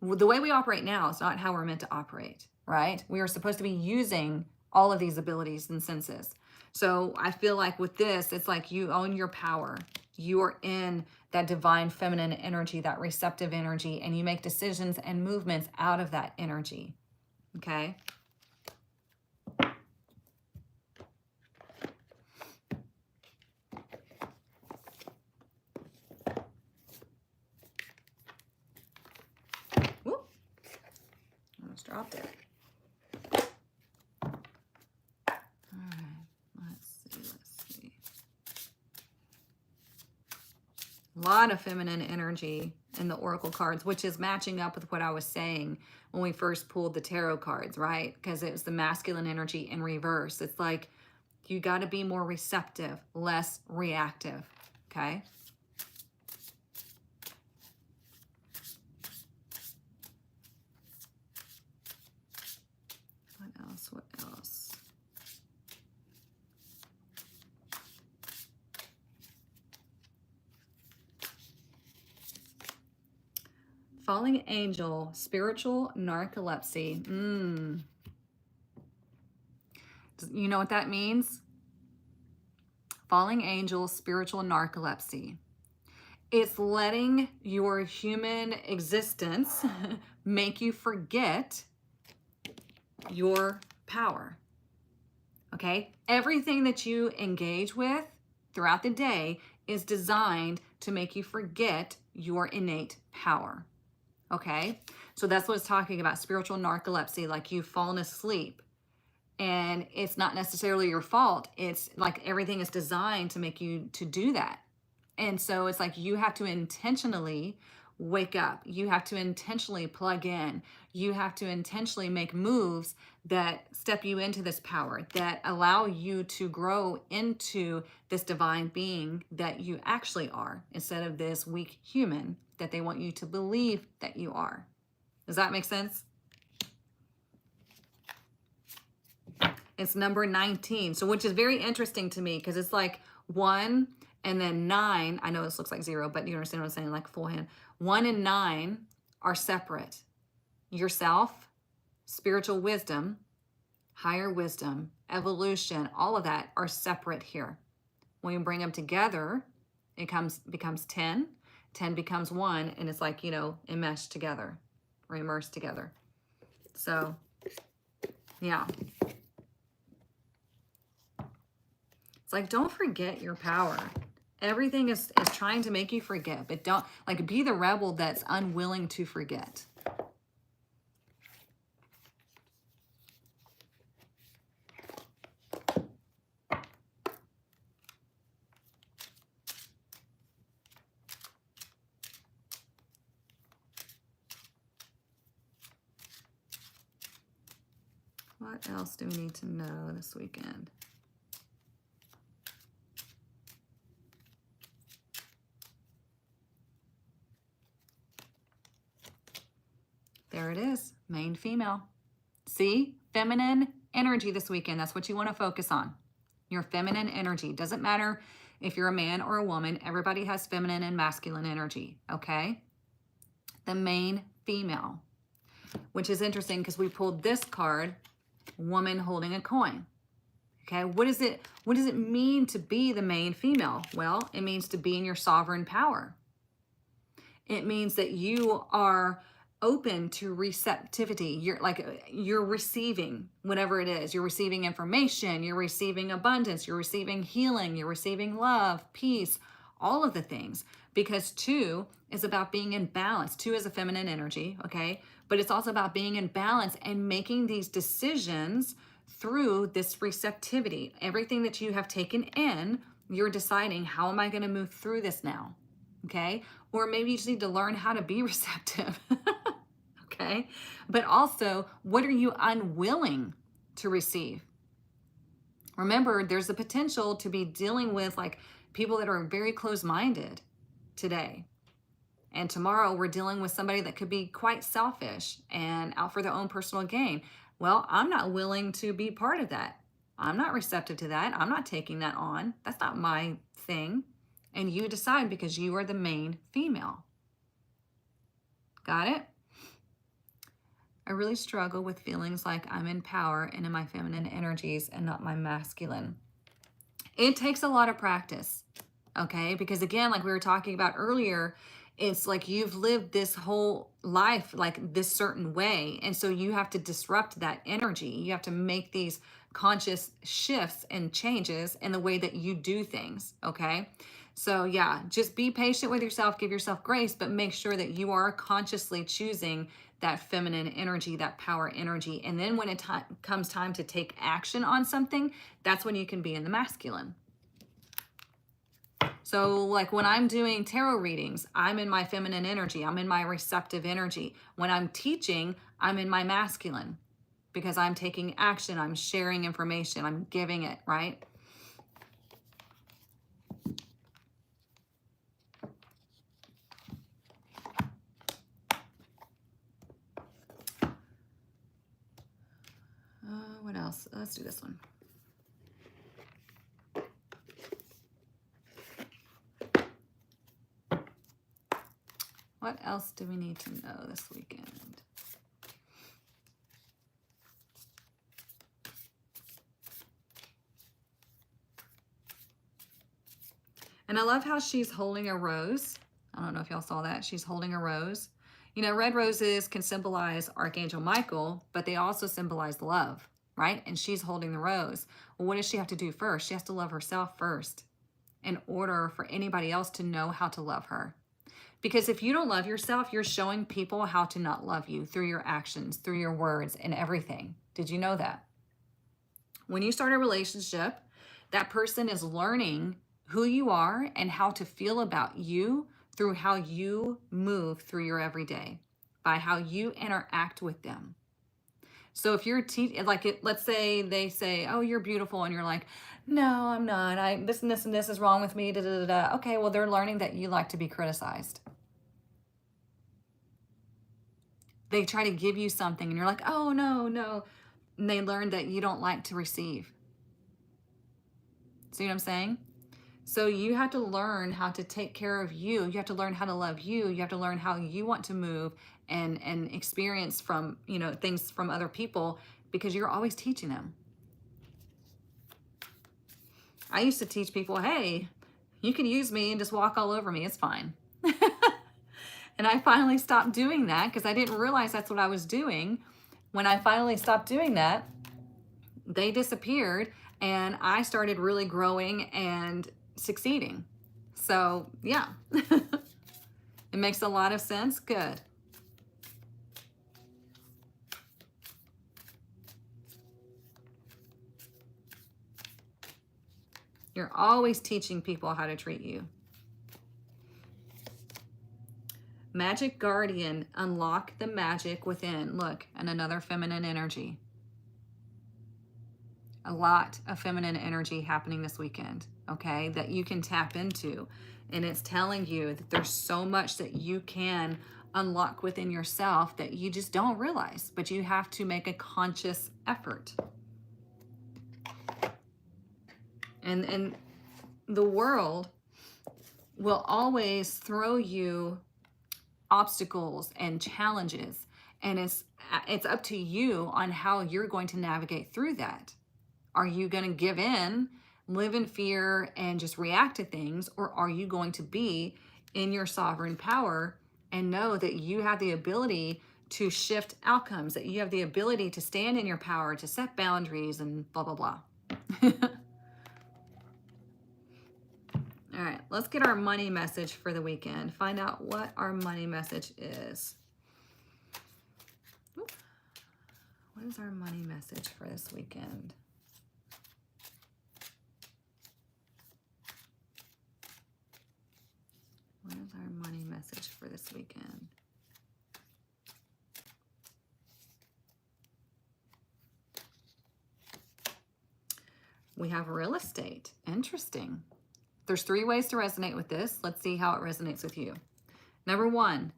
The way we operate now is not how we're meant to operate, right? We are supposed to be using all of these abilities and senses. So I feel like with this, it's like you own your power. You are in that divine feminine energy, that receptive energy, and you make decisions and movements out of that energy, okay? Whoop. Almost dropped it. A lot of feminine energy in the oracle cards, which is matching up with what I was saying when we first pulled the tarot cards, right? Because it was the masculine energy in reverse. It's like you got to be more receptive, less reactive, okay? What else? What else? Falling angel, spiritual narcolepsy. You know what that means? Falling angel, spiritual narcolepsy. It's letting your human existence make you forget your power. Okay? Everything that you engage with throughout the day is designed to make you forget your innate power. Okay? So that's what it's talking about, spiritual narcolepsy, like you've fallen asleep. And it's not necessarily your fault. It's like everything is designed to make you to do that. And so it's like you have to intentionally wake up. You have to intentionally plug in. You have to intentionally make moves that step you into this power, that allow you to grow into this divine being that you actually are, instead of this weak human that they want you to believe that you are. Does that make sense? It's number 19. So which is very interesting to me because it's like 1 and then 9. I know this looks like 0, but you understand what I'm saying, like full hand. 1 and 9 are separate. Yourself, spiritual wisdom, higher wisdom, evolution, all of that are separate here. When you bring them together, it becomes 10. 10 becomes 1, and it's like, enmeshed together or immersed together. So, yeah. It's like, don't forget your power. Everything is trying to make you forget, but don't, like, be the rebel that's unwilling to forget. What else do we need to know this weekend? There it is, main female. See, feminine energy this weekend. That's what you want to focus on. Your feminine energy. Doesn't matter if you're a man or a woman. Everybody has feminine and masculine energy, okay? The main female, which is interesting because we pulled this card, woman holding a coin. Okay, what does it mean to be the main female? Well, it means to be in your sovereign power. It means that you are open to receptivity. You're receiving whatever it is. You're receiving information, you're receiving abundance, you're receiving healing, you're receiving love, peace, all of the things. Because 2 is about being in balance. 2 is a feminine energy, okay? But it's also about being in balance and making these decisions through this receptivity. Everything that you have taken in, you're deciding, how am I going to move through this now? Okay? Or maybe you just need to learn how to be receptive. Okay? But also, what are you unwilling to receive? Remember, there's a potential to be dealing with like people that are very close-minded today. And tomorrow we're dealing with somebody that could be quite selfish and out for their own personal gain. Well, I'm not willing to be part of that. I'm not receptive to that. I'm not taking that on. That's not my thing. And you decide because you are the main female. Got it? I really struggle with feelings like I'm in power and in my feminine energies and not my masculine. It takes a lot of practice, okay? Because again, like we were talking about earlier, it's like you've lived this whole life like this certain way. And so you have to disrupt that energy. You have to make these conscious shifts and changes in the way that you do things, okay? So yeah, just be patient with yourself, give yourself grace, but make sure that you are consciously choosing that feminine energy, that power energy. And then when it comes time to take action on something, that's when you can be in the masculine. So like when I'm doing tarot readings, I'm in my feminine energy. I'm in my receptive energy. When I'm teaching, I'm in my masculine because I'm taking action. I'm sharing information. I'm giving it, right? What else? Let's do this one. What else do we need to know this weekend? And I love how she's holding a rose. I don't know if y'all saw that. She's holding a rose. You know, red roses can symbolize Archangel Michael, but they also symbolize love, right? And she's holding the rose. Well, what does she have to do first? She has to love herself first in order for anybody else to know how to love her. Because if you don't love yourself, you're showing people how to not love you through your actions, through your words, and everything. Did you know that? When you start a relationship, that person is learning who you are and how to feel about you through how you move through your everyday, by how you interact with them. So if you're let's say they say, "Oh, you're beautiful," and you're like, "No, I'm not. This and this and this is wrong with me." Da, da, da, da. Okay, well, they're learning that you like to be criticized. They try to give you something, and you're like, "Oh, no, no," and they learn that you don't like to receive. See what I'm saying? So you have to learn how to take care of you. You have to learn how to love you. You have to learn how you want to move and experience from, you know, things from other people because you're always teaching them. I used to teach people, hey, you can use me and just walk all over me. It's fine. And I finally stopped doing that because I didn't realize that's what I was doing. When I finally stopped doing that, they disappeared and I started really growing and succeeding. So yeah, it makes a lot of sense. Good. You're always teaching people how to treat you. Magic Guardian, unlock the magic within. Look, and another feminine energy. A lot of feminine energy happening this weekend, okay, that you can tap into. And it's telling you that there's so much that you can unlock within yourself that you just don't realize, but you have to make a conscious effort. And the world will always throw you obstacles and challenges, and it's up to you on how you're going to navigate through that. Are you going to give in, live in fear, and just react to things, or are you going to be in your sovereign power and know that you have the ability to shift outcomes, that you have the ability to stand in your power, to set boundaries, and blah, blah, blah. All right, let's get our money message for the weekend. Find out what our money message is. What is our money message for this weekend? What is our money message for this weekend? We have real estate. Interesting. There's 3 ways to resonate with this. Let's see how it resonates with you. Number 1,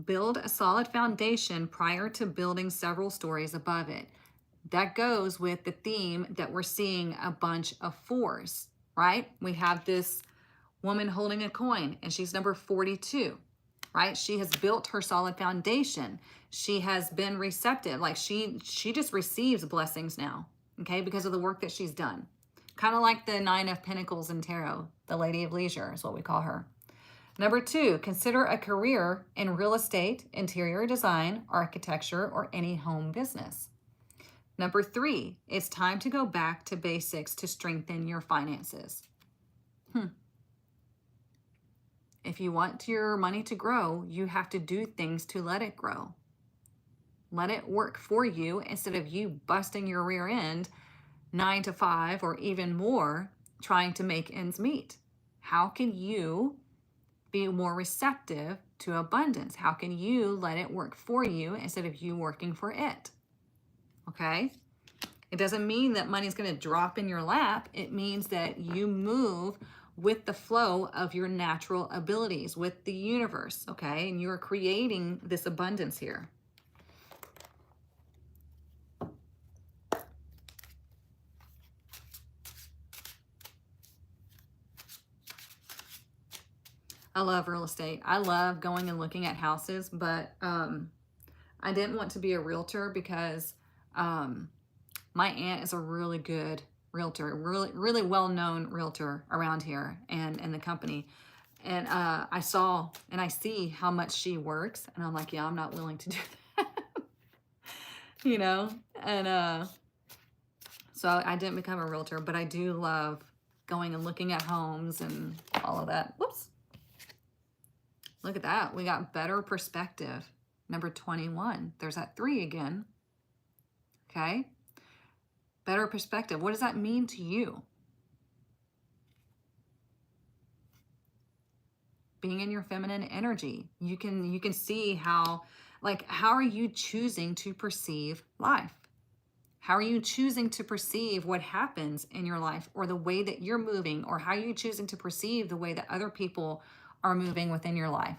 build a solid foundation prior to building several stories above it. That goes with the theme that we're seeing a bunch of 4s, right? We have this woman holding a coin, and she's number 42, right? She has built her solid foundation. She has been receptive. Like she just receives blessings now, okay, because of the work that she's done. Kind of like the 9 of Pentacles in Tarot, the Lady of Leisure is what we call her. Number 2, consider a career in real estate, interior design, architecture, or any home business. Number 3, it's time to go back to basics to strengthen your finances. If you want your money to grow, you have to do things to let it grow. Let it work for you instead of you busting your rear end 9 to 5 or even more trying to make ends meet. How can you be more receptive to abundance? How can you let it work for you instead of you working for it? Okay? It doesn't mean that money's going to drop in your lap. It means that you move with the flow of your natural abilities, with the universe, okay? And you're creating this abundance here. I love real estate. I love going and looking at houses, but I didn't want to be a realtor because my aunt is a really good realtor, really well-known realtor around here and in the company. And I saw and I see how much she works, and I'm like, yeah, I'm not willing to do that. You know? And so I didn't become a realtor, but I do love going and looking at homes and all of that. Whoops. Look at that. We got better perspective. Number 21. There's that 3 again. Okay? Better perspective. What does that mean to you? Being in your feminine energy. You can see how are you choosing to perceive life? How are you choosing to perceive what happens in your life, or the way that you're moving, or how are you choosing to perceive the way that other people are moving within your life?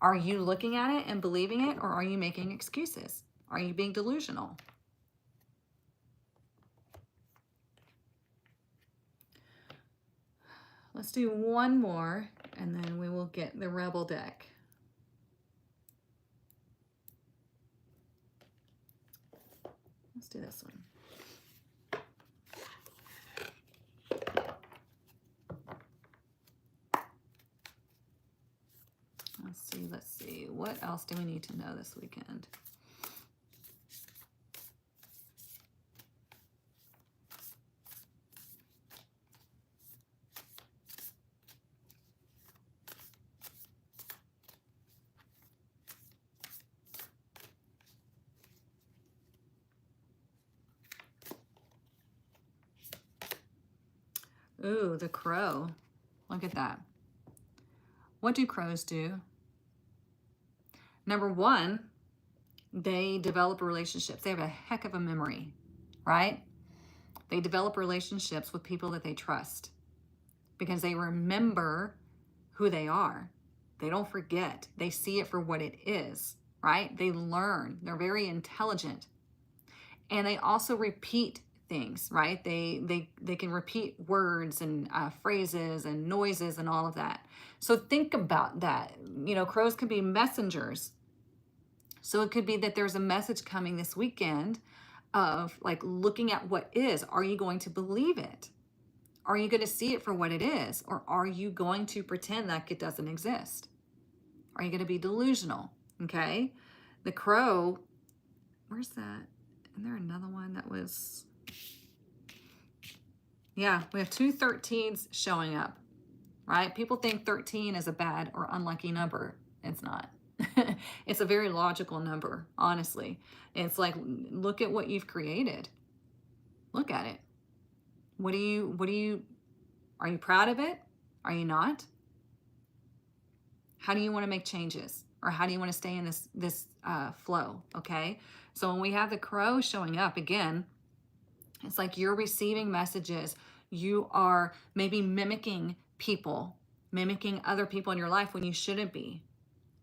Are you looking at it and believing it, or are you making excuses? Are you being delusional? Let's do one more, and then we will get the Rebel deck. Let's do this one. Let's see. What else do we need to know this weekend? Ooh, the crow. Look at that. What do crows do? Number 1, they develop relationships. They have a heck of a memory, right? They develop relationships with people that they trust because they remember who they are. They don't forget. They see it for what it is, right? They learn. They're very intelligent. And they also repeat things, right? They can repeat words and phrases and noises and all of that. So think about that. You know, crows can be messengers. So it could be that there's a message coming this weekend of like looking at what is. Are you going to believe it? Are you going to see it for what it is? Or are you going to pretend like it doesn't exist? Are you going to be delusional? Okay. The crow, where's that? Isn't there another one that was... Yeah, we have 2 13s showing up, right? People think 13 is a bad or unlucky number. It's not. It's a very logical number, honestly. It's like, look at what you've created. Look at it. Are you proud of it? Are you not? How do you want to make changes? Or how do you want to stay in this flow, okay? So when we have the crow showing up, again, it's like you're receiving messages. You are maybe mimicking people, mimicking other people in your life when you shouldn't be.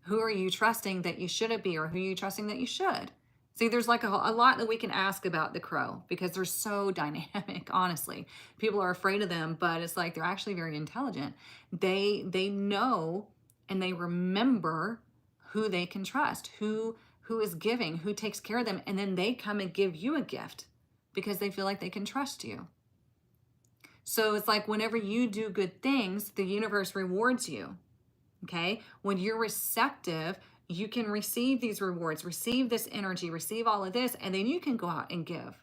Who are you trusting that you shouldn't be, or who are you trusting that you should? See, there's like a lot that we can ask about the crow because they're so dynamic, honestly. People are afraid of them, but it's like they're actually very intelligent. They know and they remember who they can trust, who is giving, who takes care of them, and then they come and give you a gift because they feel like they can trust you. So it's like whenever you do good things, the universe rewards you. Okay? When you're receptive, you can receive these rewards, receive this energy, receive all of this, and then you can go out and give.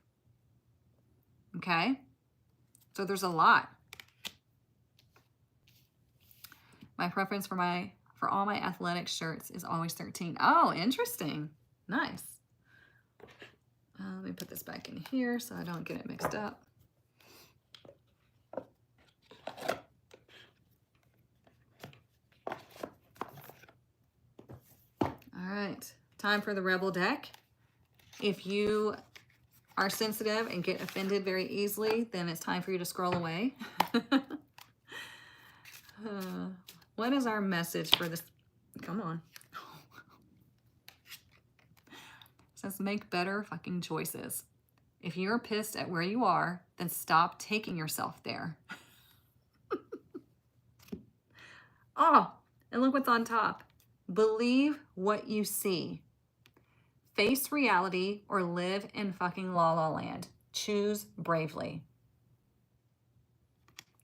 Okay? So there's a lot. My preference for all my athletic shirts is always 13. Oh, interesting. Nice. Let me put this back in here so I don't get it mixed up. All right, time for the Rebel deck. If you are sensitive and get offended very easily, then it's time for you to scroll away. What is our message for this? Come on. It says make better fucking choices. If you're pissed at where you are, then stop taking yourself there. Oh, and look what's on top. Believe what you see. Face reality or live in fucking la la land. Choose bravely.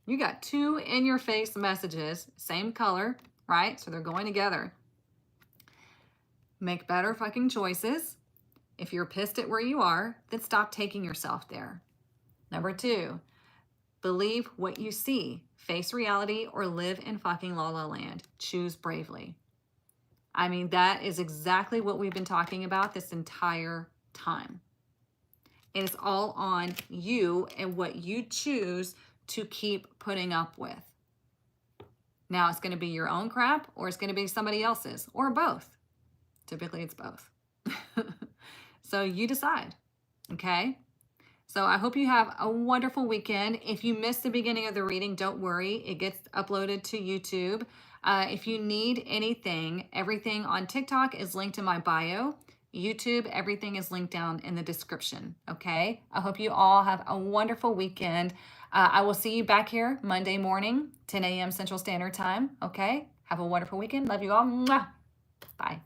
You got two in your face messages, same color, right? So they're going together. Make better fucking choices. If you're pissed at where you are, then stop taking yourself there. Number 2, believe what you see. Face reality or live in fucking la la land. Choose bravely. I mean, that is exactly what we've been talking about this entire time. And it's all on you and what you choose to keep putting up with. Now, it's going to be your own crap or it's going to be somebody else's or both. Typically, it's both. So you decide, okay? So I hope you have a wonderful weekend. If you missed the beginning of the reading, don't worry. It gets uploaded to YouTube. If you need anything, everything on TikTok is linked in my bio. YouTube, everything is linked down in the description, okay? I hope you all have a wonderful weekend. I will see you back here Monday morning, 10 a.m. Central Standard Time, okay? Have a wonderful weekend. Love you all. Mwah. Bye.